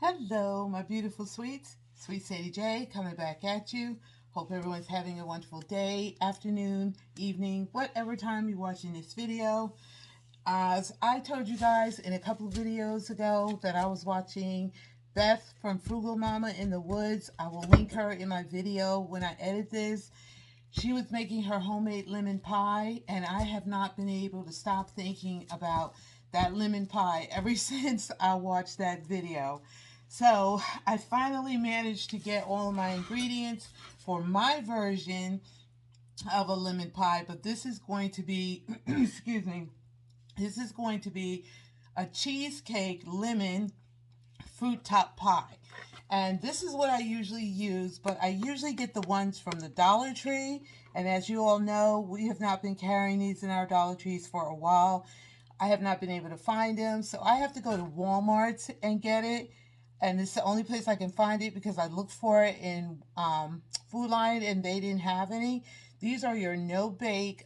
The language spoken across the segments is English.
Hello, my beautiful sweets. Sweet Sadie J coming back at you. Hope everyone's having a wonderful day, afternoon, evening, whatever time you're watching this video. As I told you guys in a couple of videos ago that I was watching Beth from Frugal Mama in the Woods. I will link her in my video when I edit this. She was making her homemade lemon pie, and I have not been able to stop thinking about that lemon pie ever since I watched that video. So I finally managed to get all of my ingredients for my version of a lemon pie, but this is going to be, excuse me, this is going to be a cheesecake lemon fruit top pie. And this is what I usually use, but I usually get the ones from the Dollar Tree. And as you all know, we have not been carrying these in our Dollar Trees for a while. I have not been able to find them, so I have to go to Walmart and get it. And it's the only place I can find it because I looked for it in Food Line and they didn't have any. These are your no-bake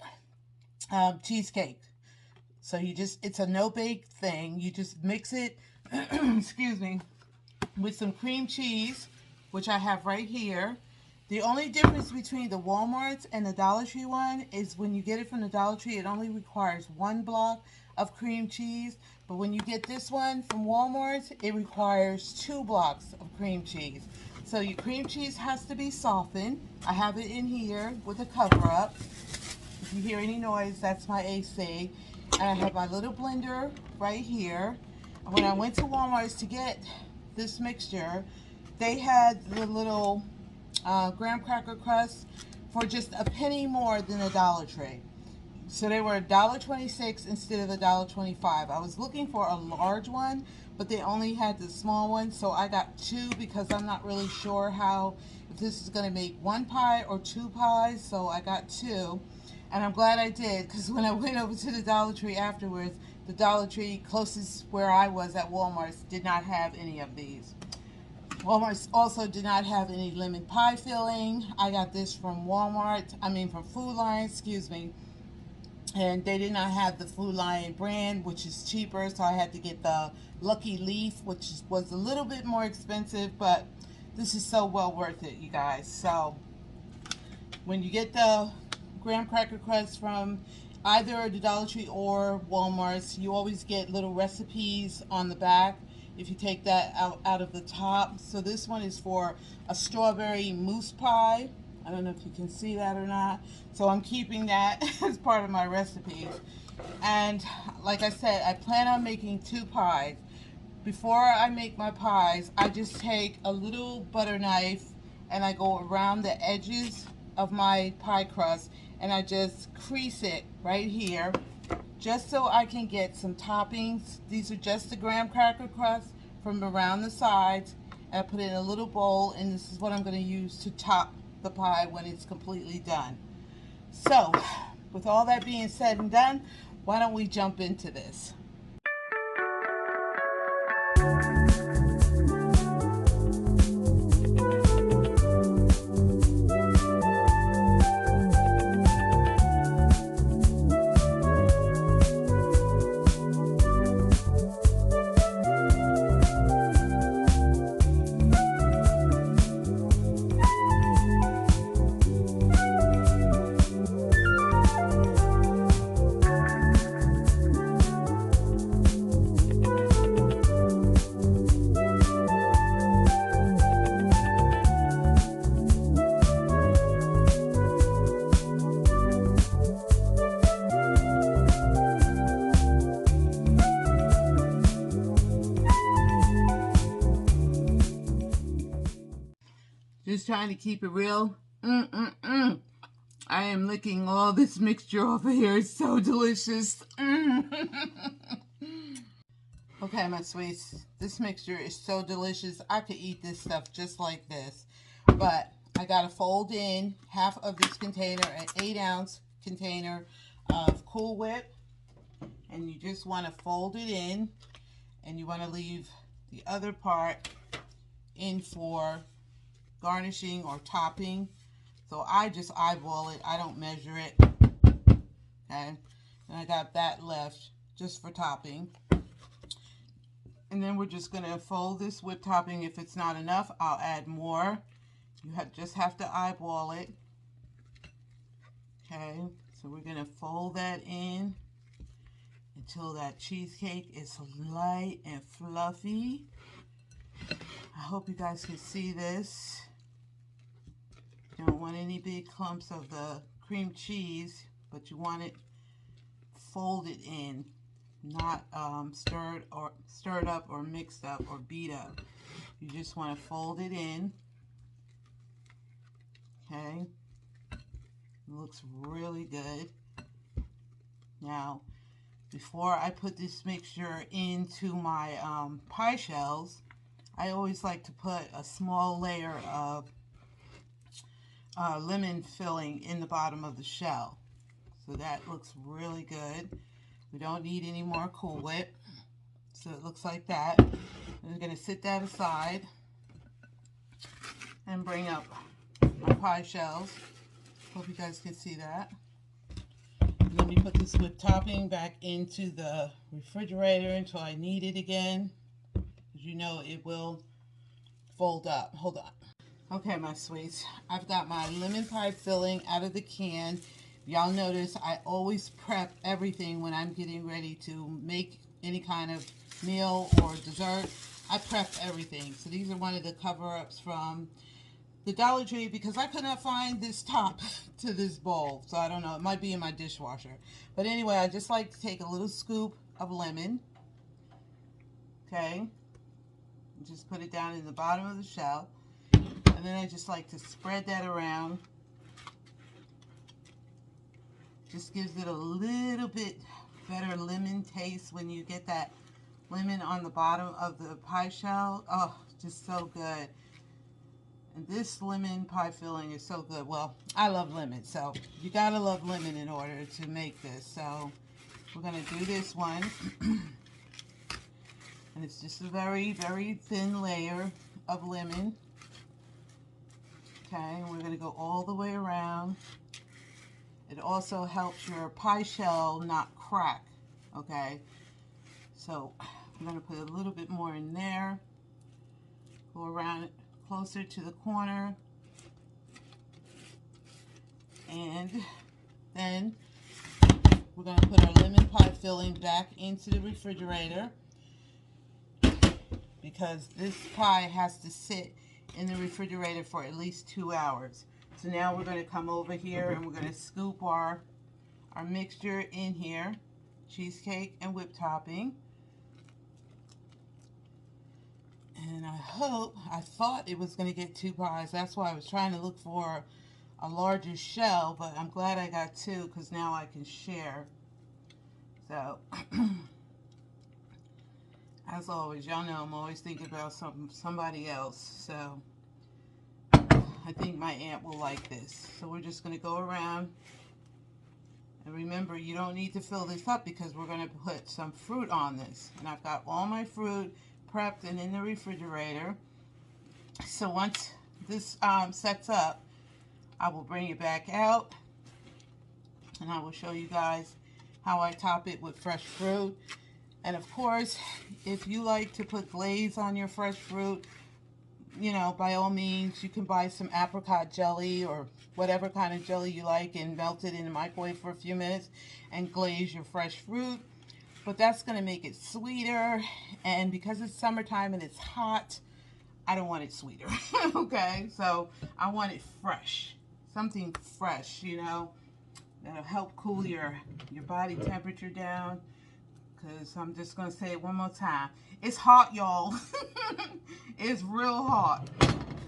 cheesecake. So it's a no-bake thing. You just mix it, excuse me, with some cream cheese, which I have right here. The only difference between the Walmart's and the Dollar Tree one is when you get it from the Dollar Tree, it only requires one block of cream cheese. But when you get this one from Walmart, it requires 2 blocks of cream cheese. So your cream cheese has to be softened. I have it in here with a cover up. If you hear any noise, that's my AC. And I have my little blender right here. And when I went to Walmart to get this mixture, they had the little graham cracker crust for just a penny more than a Dollar Tree. So they were $1.26 instead of $1.25. I was looking for a large one, but they only had the small one, so I got 2 because I'm not really sure if this is going to make 1 pie or 2 pies, so I got 2. And I'm glad I did, because when I went over to the Dollar Tree afterwards, the Dollar Tree closest where I was at Walmart did not have any of these. Walmart also did not have any lemon pie filling. I got this from from Food Line, excuse me. And they did not have the Food Line brand, which is cheaper, so I had to get the Lucky Leaf, which was a little bit more expensive, but this is so well worth it, you guys. So when you get the graham cracker crust from either the Dollar Tree or Walmart's, you always get little recipes on the back if you take that out of the top. So this one is for a strawberry mousse pie. I don't know if you can see that or not. So I'm keeping that as part of my recipes. And like I said, I plan on making 2 pies. Before I make my pies, I just take a little butter knife and I go around the edges of my pie crust and I just crease it right here just so I can get some toppings. These are just the graham cracker crust from around the sides, and I put it in a little bowl, and this is what I'm going to use to top the pie when it's completely done. So with all that being said and done, why don't we jump into this? Just trying to keep it real. I am licking all this mixture off of here. It's so delicious. Okay, my sweets. This mixture is so delicious. I could eat this stuff just like this. But I got to fold in half of this container, an 8-ounce container of Cool Whip. And you just want to fold it in. And you want to leave the other part in for garnishing or topping. So I just eyeball it. I don't measure it. Okay. And I got that left just for topping. And then we're just going to fold this whipped topping. If it's not enough, I'll add more. You just have to eyeball it. Okay, so we're going to fold that in until that cheesecake is light and fluffy. I hope you guys can see this. You don't want any big clumps of the cream cheese, but you want it folded in, not stirred up or mixed up or beat up. You just want to fold it in. Okay, it looks really good. Now, before I put this mixture into my pie shells, I always like to put a small layer of lemon filling in the bottom of the shell. So that looks really good. We don't need any more Cool Whip. So it looks like that. I'm going to set that aside and bring up my pie shells. Hope you guys can see that. And let me put this whipped topping back into the refrigerator until I need it again. As you know, it will fold up. Hold on. Okay, my sweets, I've got my lemon pie filling out of the can. Y'all notice I always prep everything when I'm getting ready to make any kind of meal or dessert. I prep everything. So these are one of the cover-ups from the Dollar Tree because I could not find this top to this bowl. So I don't know, it might be in my dishwasher. But anyway, I just like to take a little scoop of lemon. Okay, just put it down in the bottom of the shell. And then I just like to spread that around. Just gives it a little bit better lemon taste when you get that lemon on the bottom of the pie shell. Oh, just so good. And this lemon pie filling is so good. Well, I love lemon, so you gotta love lemon in order to make this. So we're gonna do this one. And it's just a very, very thin layer of lemon. Okay, and we're going to go all the way around. It also helps your pie shell not crack. Okay, so I'm going to put a little bit more in there. Go around it closer to the corner. And then we're going to put our lemon pie filling back into the refrigerator because this pie has to sit in the refrigerator for at least 2 hours. So now we're going to come over here and we're going to scoop our mixture in here, cheesecake and whipped topping. And I thought it was going to get 2 pies. That's why I was trying to look for a larger shell, but I'm glad I got 2 because now I can share. So as always, y'all know I'm always thinking about somebody else. So I think my aunt will like this. So we're just going to go around. And remember, you don't need to fill this up because we're going to put some fruit on this. And I've got all my fruit prepped and in the refrigerator. So once this sets up, I will bring it back out. And I will show you guys how I top it with fresh fruit. And of course, if you like to put glaze on your fresh fruit, you know, by all means, you can buy some apricot jelly or whatever kind of jelly you like and melt it in the microwave for a few minutes and glaze your fresh fruit. But that's going to make it sweeter. And because it's summertime and it's hot, I don't want it sweeter. Okay, so I want it fresh. Something fresh, you know, that'll help cool your body temperature down. Because I'm just going to say it one more time. It's hot, y'all. It's real hot.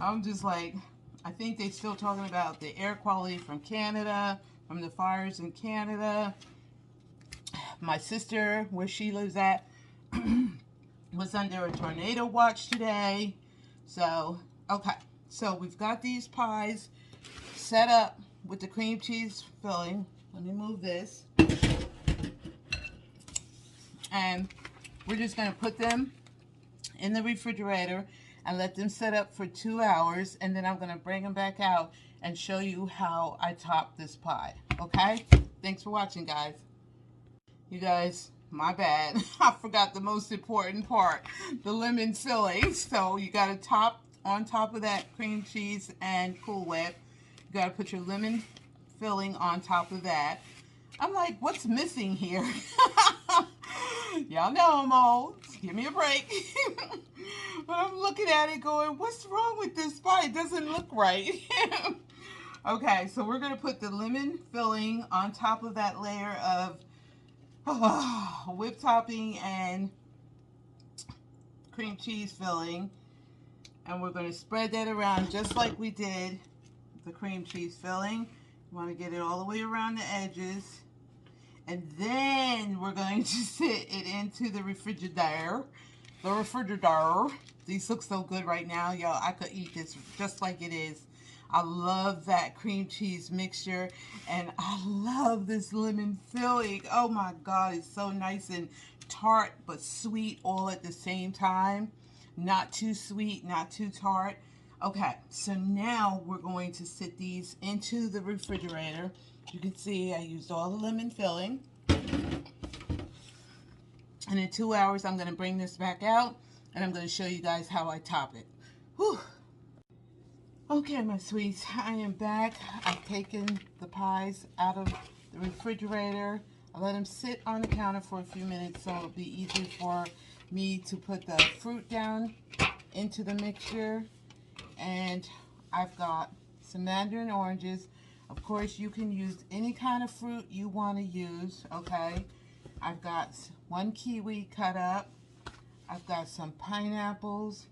I'm just like, I think they're still talking about the air quality from Canada, from the fires in Canada. My sister, where she lives at, was under a tornado watch today. So, okay. So we've got these pies set up with the cream cheese filling. Let me move this. And we're just going to put them in the refrigerator and let them set up for 2 hours. And then I'm going to bring them back out and show you how I top this pie. Okay? Thanks for watching, guys. You guys, my bad. I forgot the most important part, the lemon filling. So you got to top on top of that cream cheese and Cool Whip. You got to put your lemon filling on top of that. I'm like, what's missing here? Y'all know I'm old. Give me a break. But I'm looking at it going, what's wrong with this pie? It doesn't look right. Okay, so we're going to put the lemon filling on top of that layer of whipped topping and cream cheese filling. And we're going to spread that around just like we did the cream cheese filling. You want to get it all the way around the edges. And then we're going to sit it into the refrigerator. The refrigerator. These look so good right now, y'all. I could eat this just like it is. I love that cream cheese mixture, and I love this lemon filling. Oh my God, it's so nice and tart but sweet all at the same time. Not too sweet, not too tart. Okay, so now we're going to sit these into the refrigerator. You can see I used all the lemon filling. And in 2 hours, I'm going to bring this back out, and I'm going to show you guys how I top it. Whew. Okay, my sweets, I am back. I've taken the pies out of the refrigerator. I let them sit on the counter for a few minutes so it'll be easy for me to put the fruit down into the mixture. And I've got some mandarin oranges. Of course, you can use any kind of fruit you want to use, okay? I've got 1 kiwi cut up. I've got some pineapples.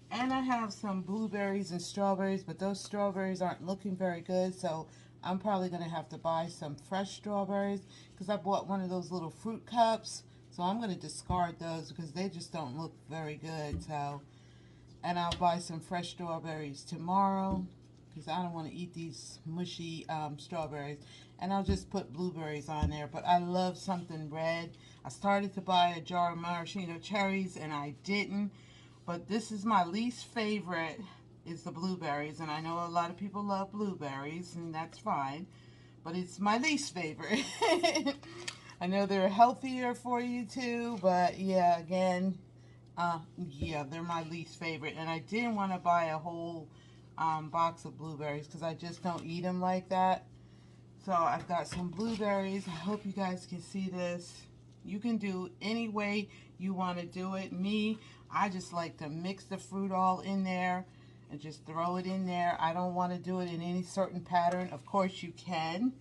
And I have some blueberries and strawberries, but those strawberries aren't looking very good, so I'm probably going to have to buy some fresh strawberries because I bought one of those little fruit cups, so I'm going to discard those because they just don't look very good. So, and I'll buy some fresh strawberries tomorrow because I don't want to eat these mushy strawberries. And I'll just put blueberries on there, but I love something red. I started to buy a jar of maraschino cherries, and I didn't. But this is my least favorite, is the blueberries. And I know a lot of people love blueberries, and that's fine. But it's my least favorite. I know they're healthier for you too, but yeah, again, yeah, they're my least favorite. And I didn't want to buy a whole box of blueberries because I just don't eat them like that. So I've got some blueberries. I hope you guys can see this. You can do any way you want to do it. Me, I just like to mix the fruit all in there and just throw it in there. I don't want to do it in any certain pattern. Of course you can.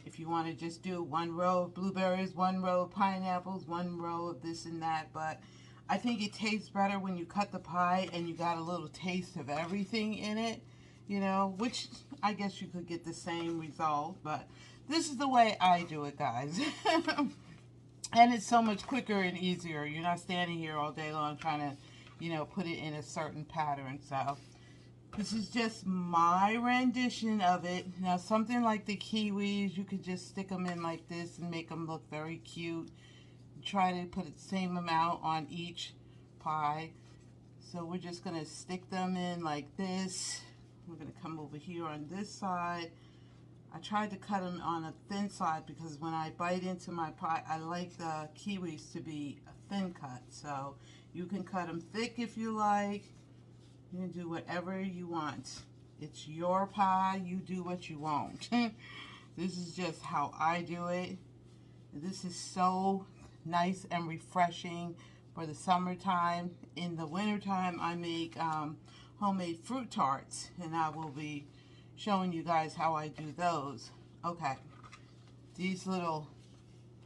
If you want to just do 1 row of blueberries, 1 row of pineapples, 1 row of this and that. But I think it tastes better when you cut the pie and you got a little taste of everything in it. You know, which I guess you could get the same result. But this is the way I do it, guys. And it's so much quicker and easier. You're not standing here all day long trying to, you know, put it in a certain pattern. So this is just my rendition of it. Now, something like the kiwis, you could just stick them in like this and make them look very cute. Try to put the same amount on each pie. So we're just going to stick them in like this. We're going to come over here on this side. I tried to cut them on a thin side because when I bite into my pie, I like the kiwis to be a thin cut. So you can cut them thick if you like. You can do whatever you want. It's your pie. You do what you want. This is just how I do it. This is so nice and refreshing for the summertime. In the wintertime, I make homemade fruit tarts, and I will be showing you guys how I do those. Okay, these little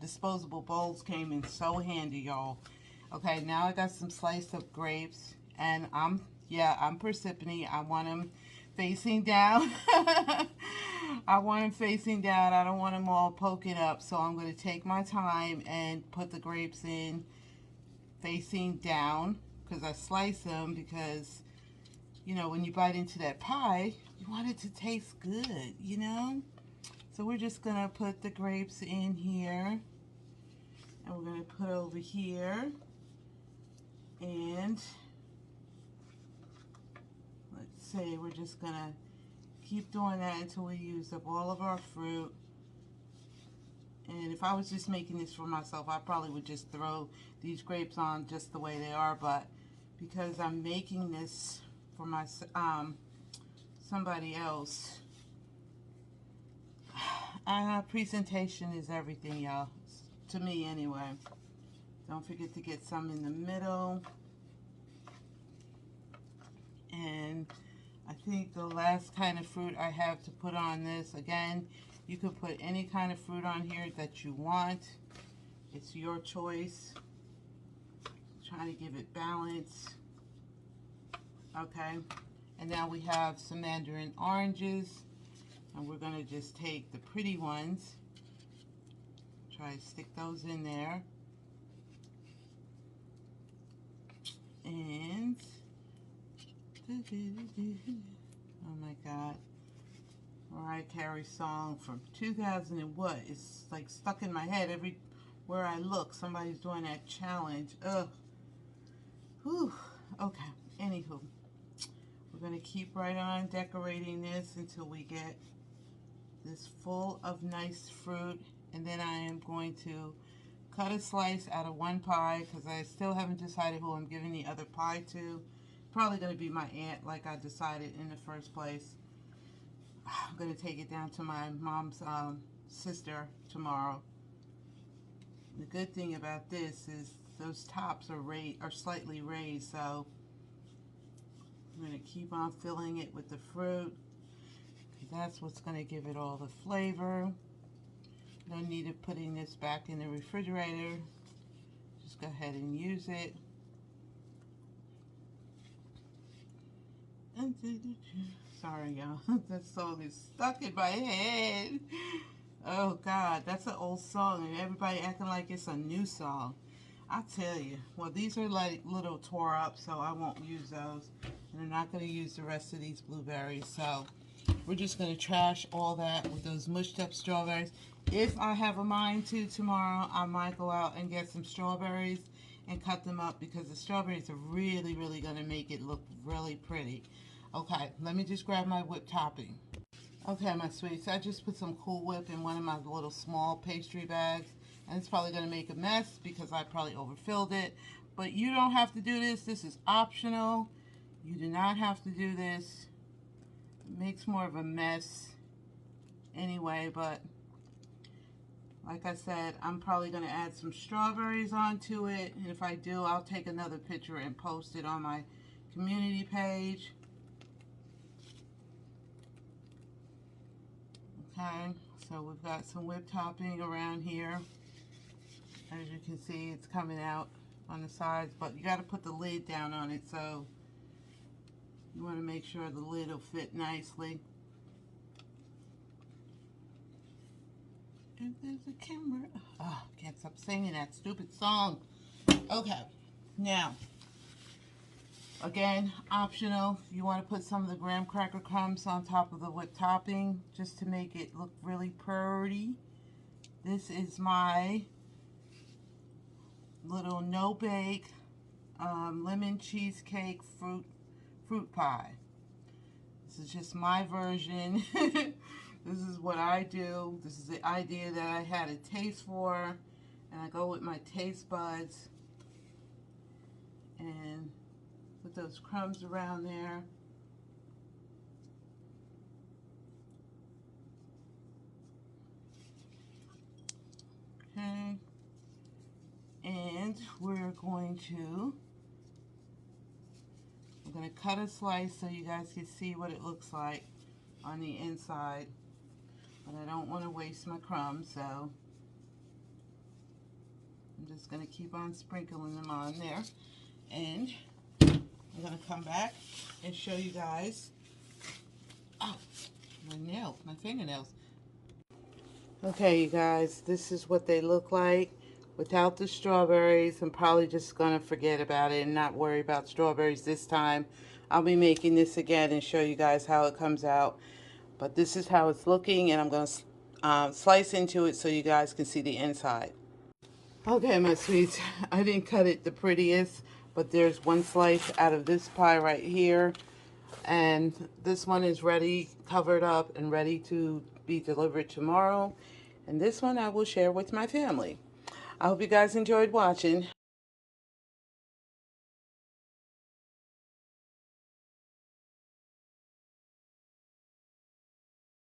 disposable bowls came in so handy, y'all. Okay, now I got some slice of grapes, and I'm Persephone. I want them facing down. I want them facing down. I don't want them all poking up, so I'm going to take my time and put the grapes in facing down because I slice them because, you know, when you bite into that pie, you want it to taste good, you know? So we're just going to put the grapes in here. And we're going to put over here. And let's see, we're just going to keep doing that until we use up all of our fruit. And if I was just making this for myself, I probably would just throw these grapes on just the way they are. But because I'm making this for my somebody else, presentation is everything, y'all. To me, anyway. Don't forget to get some in the middle. And I think the last kind of fruit I have to put on this, again, you could put any kind of fruit on here that you want. It's your choice. Trying to give it balance. Okay. And now we have some mandarin oranges. And we're going to just take the pretty ones. Try to stick those in there. And oh my God, Mariah Carey song from 2000 and what? It's like stuck in my head everywhere I look. Somebody's doing that challenge. Ugh. Whew. Okay. Anywho, we're gonna keep right on decorating this until we get this full of nice fruit, and then I am going to cut a slice out of one pie because I still haven't decided who I'm giving the other pie to. Probably going to be my aunt, like I decided in the first place. I'm going to take it down to my mom's sister tomorrow. The good thing about this is those tops are slightly raised, so I'm going to keep on filling it with the fruit. That's what's going to give it all the flavor. No need of putting this back in the refrigerator. Just go ahead and use it. Sorry, y'all. That song is stuck in my head. Oh, God. That's an old song, and everybody acting like it's a new song. I tell you. Well, these are like little tore up, so I won't use those. And I'm not going to use the rest of these blueberries, so we're just going to trash all that with those mushed up strawberries. If I have a mind to tomorrow, I might go out and get some strawberries and cut them up because the strawberries are really, really going to make it look really pretty. Okay, let me just grab my whipped topping. Okay, my sweets, I just put some Cool Whip in one of my little small pastry bags. And it's probably going to make a mess because I probably overfilled it. But you don't have to do this. This is optional. You do not have to do this. It makes more of a mess anyway, but like I said, I'm probably going to add some strawberries onto it. And if I do, I'll take another picture and post it on my community page. Okay, so we've got some whipped topping around here. As you can see, it's coming out on the sides, but you got to put the lid down on it, so you want to make sure the lid will fit nicely. And there's a camera. Oh, can't stop singing that stupid song. Okay, now, again, optional. You want to put some of the graham cracker crumbs on top of the whipped topping just to make it look really pretty. This is my little no-bake lemon cheesecake fruit pie. This is just my version. This is what I do. This is the idea that I had a taste for, and I go with my taste buds and put those crumbs around there. Okay. And we're going to cut a slice so you guys can see what it looks like on the inside. But I don't want to waste my crumbs, so I'm just going to keep on sprinkling them on there. And I'm going to come back and show you guys. Oh, my fingernails. Okay, you guys, this is what they look like without the strawberries. I'm probably just going to forget about it and not worry about strawberries this time. I'll be making this again and show you guys how it comes out. But this is how it's looking, and I'm going to slice into it so you guys can see the inside. Okay, my sweets, I didn't cut it the prettiest, but there's one slice out of this pie right here. And this one is ready, covered up, and ready to be delivered tomorrow. And this one I will share with my family. I hope you guys enjoyed watching.